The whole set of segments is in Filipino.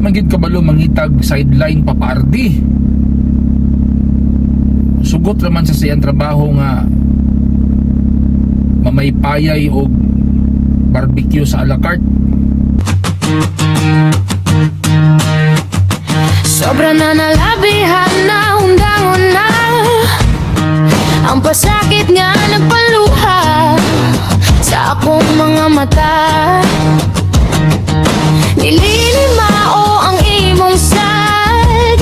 Magid kabalo mangitag sideline papardi. Sugot naman sa siyang trabaho nga mamaypayay o barbecue sa a la carte. Sobra na nalabihan na undangon na ang pasakit nga nagpaluha sa akong mga mata. Nililimao ang imong sad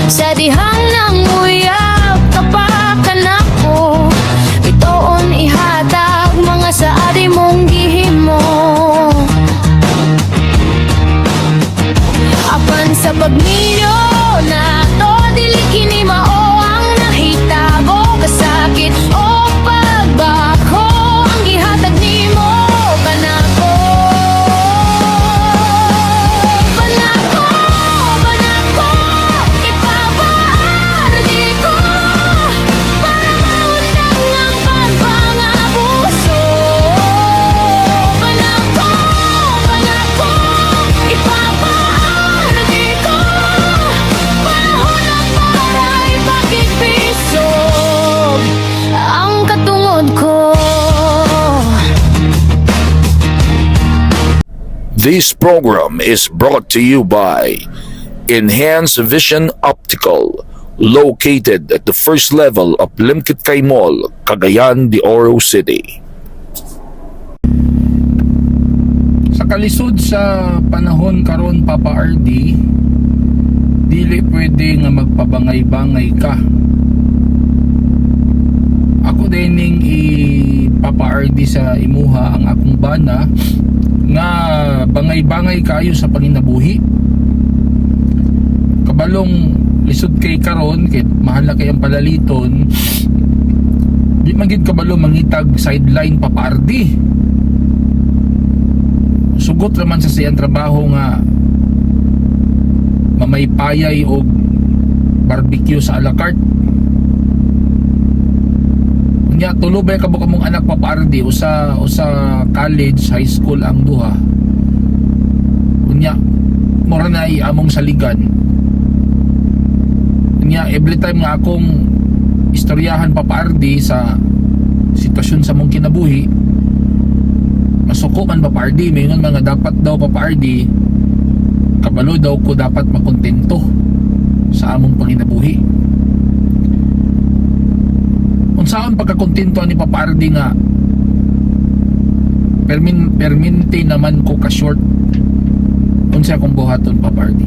sa dihang ng uyab kapakan ako. Bitoon ihatag mga saadi mong gihimo. Apan sa pagminyo na to dili kini mao ang nahitabo. Kasakit o pagbago ang gihatag nimo kanako. Banako, banako, ipapaardi ko para maundang ang pagpangabuso. Banako, banako, ipapaardi ko panahon na para ipagpipisog ang katungod ko. This program is brought to you by Enhance Vision Optical, located at the first level of Limkit Mall, Cagayan de Oro City. Sa kalisod sa panahon karon Papa RD, dili pwede nga magpabangay-bangay ka. Ako dining Papa RD sa imuha ang akong bana nga bangay-bangay kayo sa panginabuhi. Kabalong lisod kay karon kay mahal na kay ang palaliton, di magid kabalo mangitag sideline Papa RD. Sugot naman sa siyang trabaho nga mamaypayay o barbecue sa a la carte. Unya tulubay ka ba kamong anak papardi o sa college, high school ang duha. Unya mura na among saligan. Unya every time nga akong istoryahan papardi sa sitwasyon sa mong kinabuhi, masuko man papardi, mayon mga dapat daw papardi, kabalo daw ko dapat makontento sa among panginabuhi. Unsaon pagkakontento ni papardi nga perminti naman ko ka short unsa akong buhaton papardi.